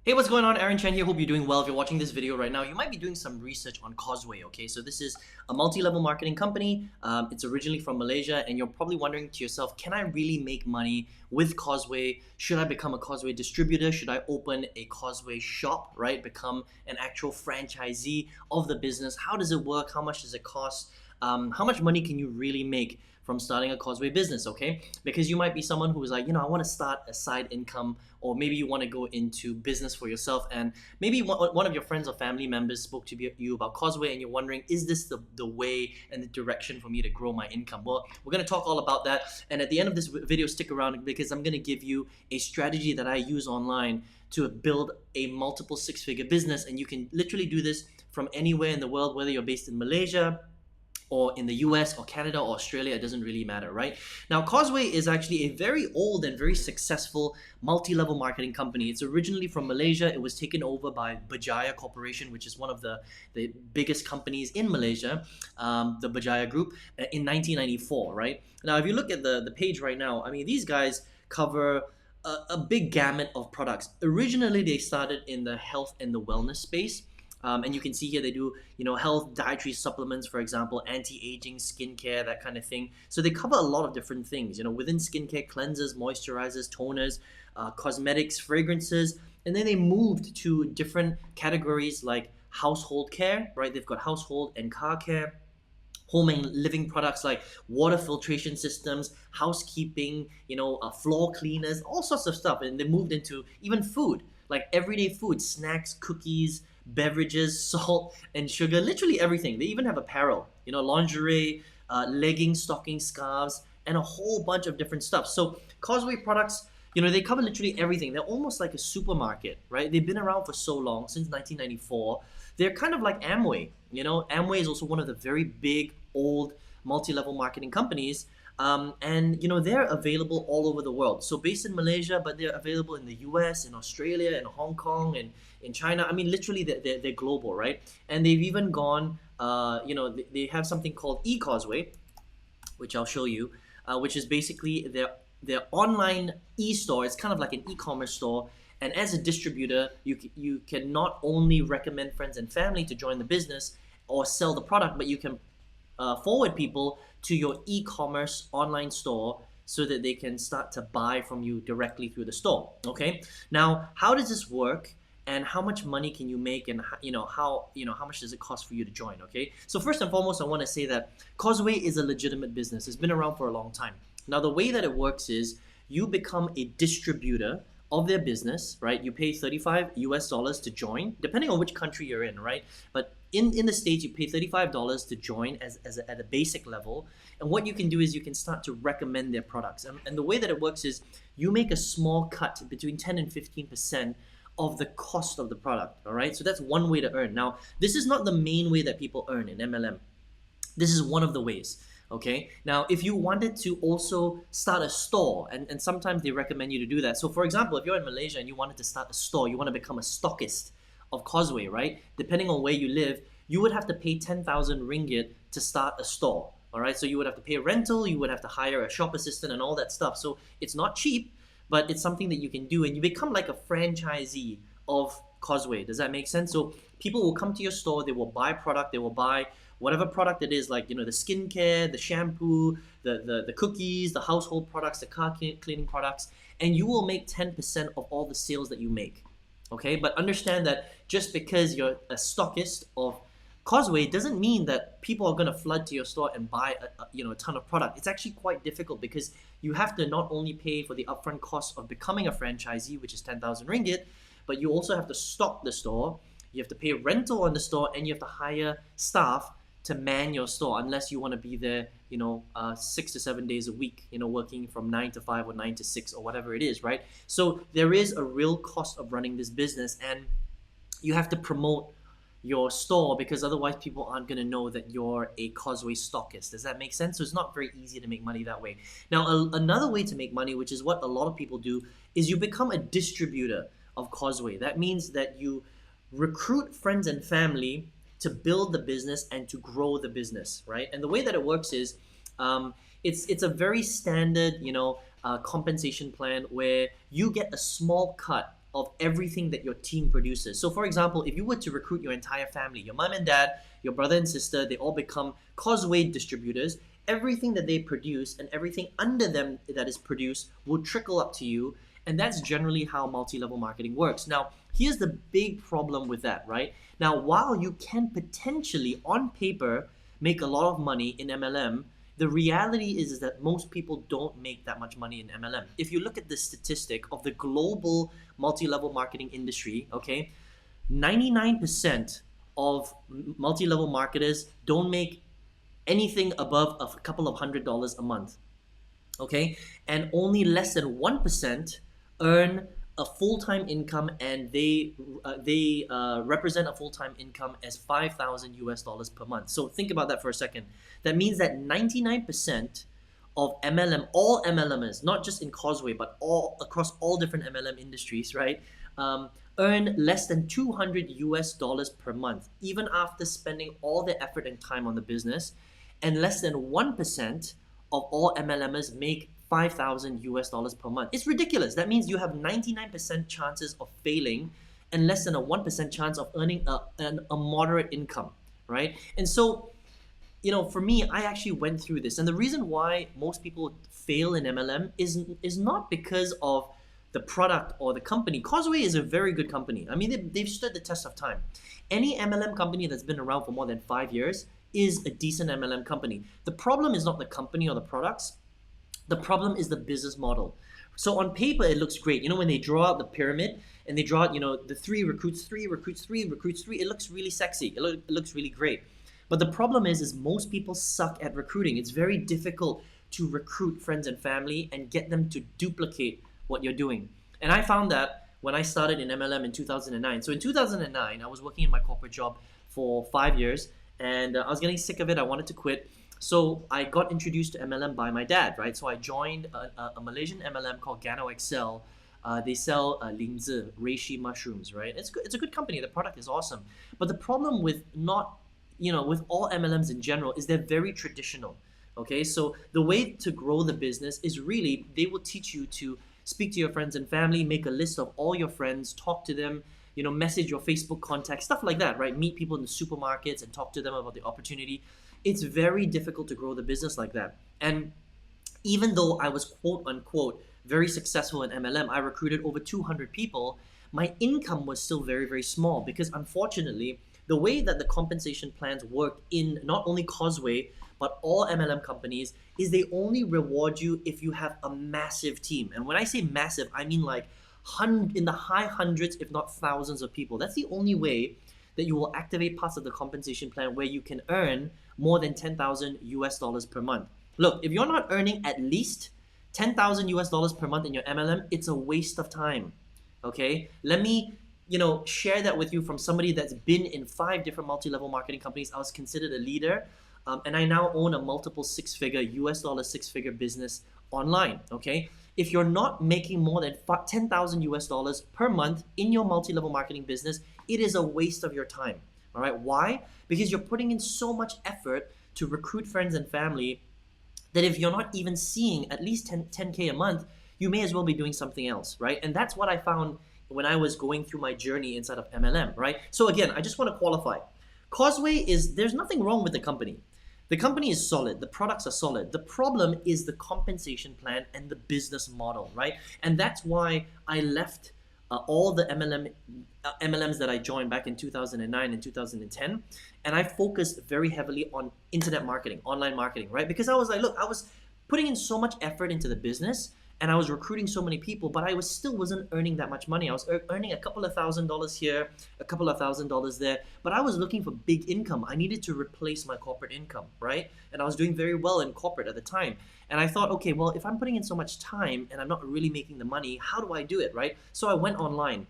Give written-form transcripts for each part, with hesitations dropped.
Hey, what's going on? Aaron Chen here. Hope you're doing well. If you're watching this video right now, you might be doing some research on Causeway, okay? So this is a multi-level marketing company. It's originally from Malaysia, and you're probably wondering to yourself, can I really make money with Causeway? Should I become a Causeway distributor? Should I open a Causeway shop, right? Become an actual franchisee of the business? How does it work? How much does it cost? How much money can you really make from starting a Causeway business, okay? Because you might be someone who's like, I want to start a side income, or maybe you want to go into business for yourself, and maybe one of your friends or family members spoke to you about Causeway, and you're wondering, is this the way and the direction for me to grow my income? Well, we're going to talk all about that, and at the end of this video, stick around because I'm going to give you a strategy that I use online to build a multiple six-figure business, and you can literally do this from anywhere in the world, whether you're based in Malaysia, or in the US or Canada or Australia, it doesn't really matter, right? Now, Causeway is actually a very old and very successful multi-level marketing company. It's originally from Malaysia. It was taken over by Berjaya Corporation, which is one of the biggest companies in Malaysia, the Berjaya Group, in 1994, right? Now, if you look at the page right now, I mean, these guys cover a big gamut of products. Originally, they started in the health and the wellness space. And you can see here they do, health dietary supplements, for example, anti-aging, skincare, that kind of thing. So they cover a lot of different things, within skincare, cleansers, moisturizers, toners, cosmetics, fragrances. And then they moved to different categories like household care, right? They've got household and car care, home and living products like water filtration systems, housekeeping, floor cleaners, all sorts of stuff. And they moved into even food, like everyday food, snacks, cookies, beverages, salt and sugar, literally everything. They even have apparel, lingerie, leggings, stockings, scarves, and a whole bunch of different stuff. So Causeway products, they cover literally everything. They're almost like a supermarket, right? They've been around for so long, since 1994. They're kind of like Amway. Amway is also one of the very big, old, multi-level marketing companies. And they're available all over the world. So based in Malaysia, but they're available in the US, in Australia, in Hong Kong, and in China. I mean, literally, they're global, right? And they've even gone, they have something called e-Causeway, which I'll show you, which is basically their online e-store. It's kind of like an e-commerce store. And as a distributor, you can not only recommend friends and family to join the business or sell the product, but you can forward people to your e-commerce online store so that they can start to buy from you directly through the store. Okay. Now, how does this work, and how much money can you make, and how much does it cost for you to join? Okay. So first and foremost, I want to say that Causeway is a legitimate business. It's been around for a long time. Now, the way that it works is you become a distributor of their business, right? You pay 35 US dollars to join, depending on which country you're in, right? But in the States, you pay $35 to join at a basic level. And what you can do is you can start to recommend their products. And the way that it works is you make a small cut between 10 and 15% of the cost of the product, all right? So that's one way to earn. Now, this is not the main way that people earn in MLM. This is one of the ways. Okay. Now, if you wanted to also start a store, and sometimes they recommend you to do that. So for example, if you're in Malaysia and you wanted to start a store, you want to become a stockist of Causeway, right? Depending on where you live, you would have to pay 10,000 ringgit to start a store. All right. So you would have to pay a rental, you would have to hire a shop assistant and all that stuff. So it's not cheap, but it's something that you can do, and you become like a franchisee of Causeway. Does that make sense? So people will come to your store, they will buy product, they will buy whatever product it is, like the skincare, the shampoo, the cookies, the household products, the car cleaning products, and you will make 10% of all the sales that you make. Okay, but understand that just because you're a stockist of Causeway doesn't mean that people are going to flood to your store and buy a ton of product. It's actually quite difficult because you have to not only pay for the upfront cost of becoming a franchisee, which is 10,000 ringgit, but you also have to stock the store, you have to pay rental on the store, and you have to hire staff to man your store, unless you want to be there 6 to 7 days a week, working from 9 to 5 or 9 to 6 or whatever it is, right? So there is a real cost of running this business, and you have to promote your store because otherwise people aren't going to know that you're a Causeway stockist. Does that make sense? So it's not very easy to make money that way. Now, another way to make money, which is what a lot of people do, is you become a distributor of Causeway. That means that you recruit friends and family to build the business and to grow the business, right? And the way that it works is it's a very standard, compensation plan where you get a small cut of everything that your team produces. So for example, if you were to recruit your entire family, your mom and dad, your brother and sister, they all become Causeway distributors, everything that they produce and everything under them that is produced will trickle up to you. And that's generally how multi-level marketing works. Now, here's the big problem with that, right? Now, while you can potentially, on paper, make a lot of money in MLM, the reality is that most people don't make that much money in MLM. If you look at the statistic of the global multi-level marketing industry, okay, 99% of multi-level marketers don't make anything above a couple of $100s a month, okay? And only less than 1% earn a full-time income, and they represent a full-time income as 5,000 US dollars per month. So think about that for a second. That means that 99% of MLM, all MLMers, not just in Causeway, but all across all different MLM industries, right, earn less than 200 US dollars per month, even after spending all their effort and time on the business. And less than 1% of all MLMers make 5,000 US dollars per month. It's ridiculous. That means you have 99% chances of failing and less than a 1% chance of earning a moderate income, right? And so, you know, for me, I actually went through this. And the reason why most people fail in MLM is not because of the product or the company. Causeway is a very good company. I mean, they've stood the test of time. Any MLM company that's been around for more than 5 years is a decent MLM company. The problem is not the company or the products. The problem is the business model. So on paper, it looks great. You know, when they draw out the pyramid and they draw out, you know, the 3 recruits 3, recruits 3, recruits 3, it looks really sexy. It looks really great. But the problem is most people suck at recruiting. It's very difficult to recruit friends and family and get them to duplicate what you're doing. And I found that when I started in MLM in 2009. So in 2009, I was working in my corporate job for 5 years, and I was getting sick of it. I wanted to quit. So I got introduced to MLM by my dad, right? So I joined a Malaysian MLM called Gano Excel. They sell lingzi, reishi mushrooms, right? It's a good company. The product is awesome. But the problem with with all MLMs in general is they're very traditional, okay? So the way to grow the business is really, they will teach you to speak to your friends and family, make a list of all your friends, talk to them, you know, message your Facebook contacts, stuff like that, right? Meet people in the supermarkets and talk to them about the opportunity. It's very difficult to grow the business like that. And even though I was quote unquote very successful in MLM, I recruited over 200 people, my income was still very, very small because unfortunately, the way that the compensation plans work in not only Causeway, but all MLM companies is they only reward you if you have a massive team. And when I say massive, I mean like in the high hundreds, if not thousands of people. That's the only way that you will activate parts of the compensation plan where you can earn more than 10,000 US dollars per month. Look, if you're not earning at least 10,000 US dollars per month in your MLM, it's a waste of time, okay? Let me, share that with you from somebody that's been in 5 different multi-level marketing companies. I was considered a leader, and I now own a multiple six-figure US dollar six-figure business online, okay? If you're not making more than 10,000 US dollars per month in your multi-level marketing business, it is a waste of your time, all right? Why? Because you're putting in so much effort to recruit friends and family that if you're not even seeing at least 10K a month, you may as well be doing something else, right? And that's what I found when I was going through my journey inside of MLM, right? So again, I just want to qualify. Causeway there's nothing wrong with the company. The company is solid, the products are solid. The problem is the compensation plan and the business model, right? And that's why I left all the MLMs that I joined back in 2009 and 2010, and I focused very heavily on internet marketing, online marketing, right? Because I was like, look, I was putting in so much effort into the business and I was recruiting so many people, but I still wasn't earning that much money. I was earning a couple of $1,000s here, a couple of $1,000s there, but I was looking for big income. I needed to replace my corporate income, right? And I was doing very well in corporate at the time. And I thought, okay, well, if I'm putting in so much time and I'm not really making the money, how do I do it, right? So I went online.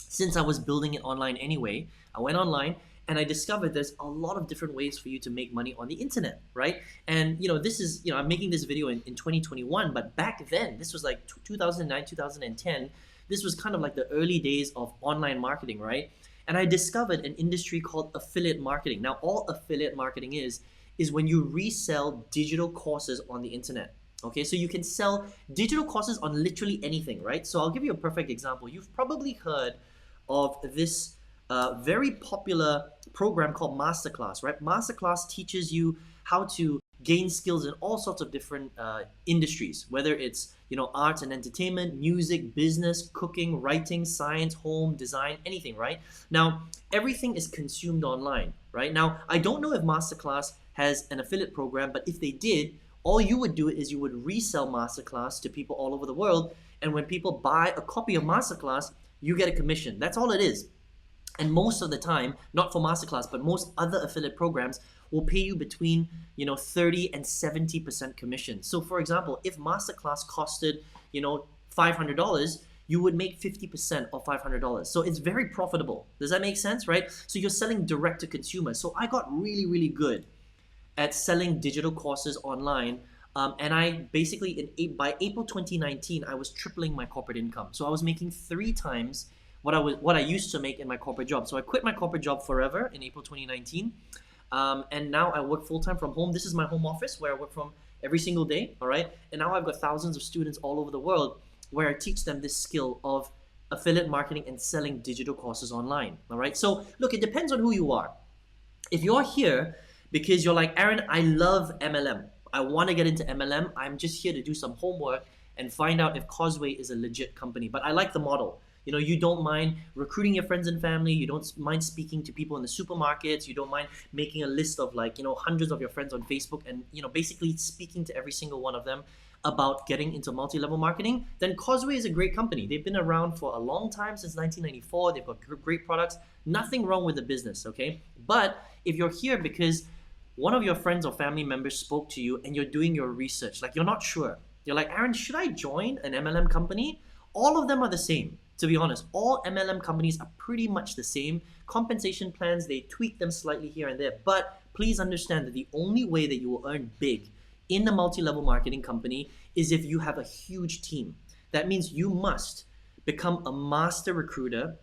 Since I was building it online anyway, I went online and I discovered there's a lot of different ways for you to make money on the internet, right? And this is, I'm making this video in 2021, but back then, this was like 2009, 2010, this was kind of like the early days of online marketing, right? And I discovered an industry called affiliate marketing. Now, all affiliate marketing is when you resell digital courses on the internet, Okay, so you can sell digital courses on literally anything, right? So I'll give you a perfect example. You've probably heard of this very popular program called Masterclass, right? Masterclass teaches you how to gain skills in all sorts of different industries, whether it's arts and entertainment, music, business, cooking, writing, science, home, design, anything, right? Now, everything is consumed online, right? Now, I don't know if Masterclass has an affiliate program, but if they did, all you would do is you would resell Masterclass to people all over the world, and when people buy a copy of Masterclass, you get a commission. That's all it is. And most of the time, not for Masterclass, but most other affiliate programs will pay you between 30 and 70% commission. So for example, if Masterclass costed $500, you would make 50% of $500. So it's very profitable. Does that make sense, right? So you're selling direct to consumer. So I got really, really good at selling digital courses online. And I basically, by April 2019, I was tripling my corporate income. So I was making 3 times what I used to make in my corporate job. So I quit my corporate job forever in April 2019. And now I work full-time from home. This is my home office where I work from every single day, all right? And now I've got thousands of students all over the world where I teach them this skill of affiliate marketing and selling digital courses online, all right? So look, it depends on who you are. If you're here because you're like, Aaron, I love MLM. I want to get into MLM. I'm just here to do some homework and find out if Causeway is a legit company. But I like the model. You don't mind recruiting your friends and family. You don't mind speaking to people in the supermarkets. You don't mind making a list of hundreds of your friends on Facebook and, basically speaking to every single one of them about getting into multi-level marketing. Then Causeway is a great company. They've been around for a long time, since 1994. They've got great products. Nothing wrong with the business, okay? But if you're here because one of your friends or family members spoke to you and you're doing your research, you're not sure. You're like, Aaron, should I join an MLM company? All of them are the same. To be honest, all MLM companies are pretty much the same. Compensation plans, they tweak them slightly here and there. But please understand that the only way that you will earn big in a multi-level marketing company is if you have a huge team. That means you must become a master recruiter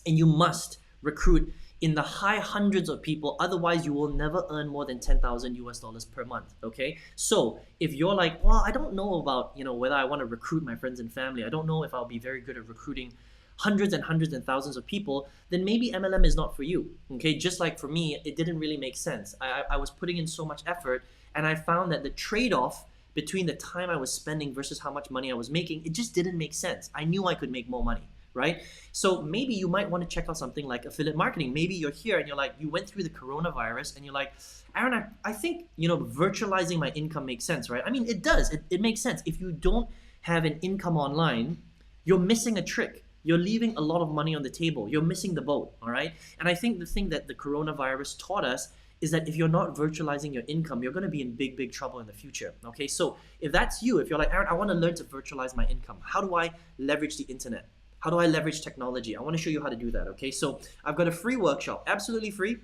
and you must recruit in the high hundreds of people. Otherwise, you will never earn more than $10,000 per month, okay? So if you're like, well, I don't know about, whether I want to recruit my friends and family. I don't know if I'll be very good at recruiting hundreds and thousands of people, then maybe MLM is not for you, okay? Just like for me, it didn't really make sense. I was putting in so much effort, and I found that the trade-off between the time I was spending versus how much money I was making, it just didn't make sense. I knew I could make more money, right? So maybe you might want to check out something like affiliate marketing. Maybe you're here and you're like, you went through the coronavirus and you're like, Aaron, I think, virtualizing my income makes sense, right? I mean, it does. It makes sense. If you don't have an income online, you're missing a trick. You're leaving a lot of money on the table. You're missing the boat, all right? And I think the thing that the coronavirus taught us is that if you're not virtualizing your income, you're going to be in big, big trouble in the future, okay? So if that's you, if you're like, Aaron, I want to learn to virtualize my income. How do I leverage the internet? How do I leverage technology? I want to show you how to do that, okay? So I've got a free workshop, absolutely free.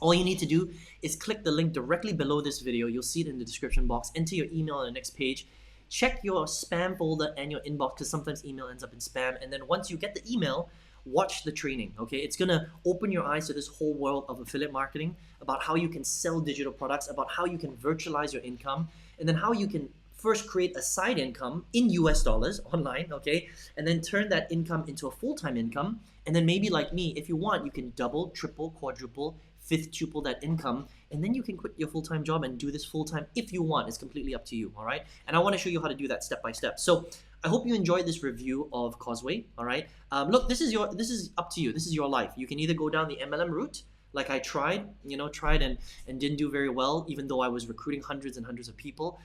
All you need to do is click the link directly below this video. You'll see it in the description box. Enter your email on the next page. Check your spam folder and your inbox, because sometimes email ends up in spam. And then once you get the email, watch the training, okay? It's gonna open your eyes to this whole world of affiliate marketing, about how you can sell digital products, about how you can virtualize your income, and then how you can first create a side income in US dollars online, okay? And then turn that income into a full-time income. And then maybe like me, if you want, you can double, triple, quadruple, fifth, tuple that income. And then you can quit your full-time job and do this full-time if you want. It's completely up to you, all right? And I want to show you how to do that step by step. So I hope you enjoyed this review of Causeway, all right? Look, this is up to you. This is your life. You can either go down the MLM route, like I tried and didn't do very well, even though I was recruiting hundreds and hundreds of people.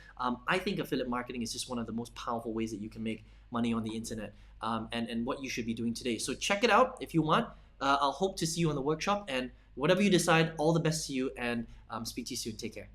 I think affiliate marketing is just one of the most powerful ways that you can make money on the internet, and what you should be doing today. So check it out if you want. I'll hope to see you on the workshop, and whatever you decide, all the best to you, and speak to you soon. Take care.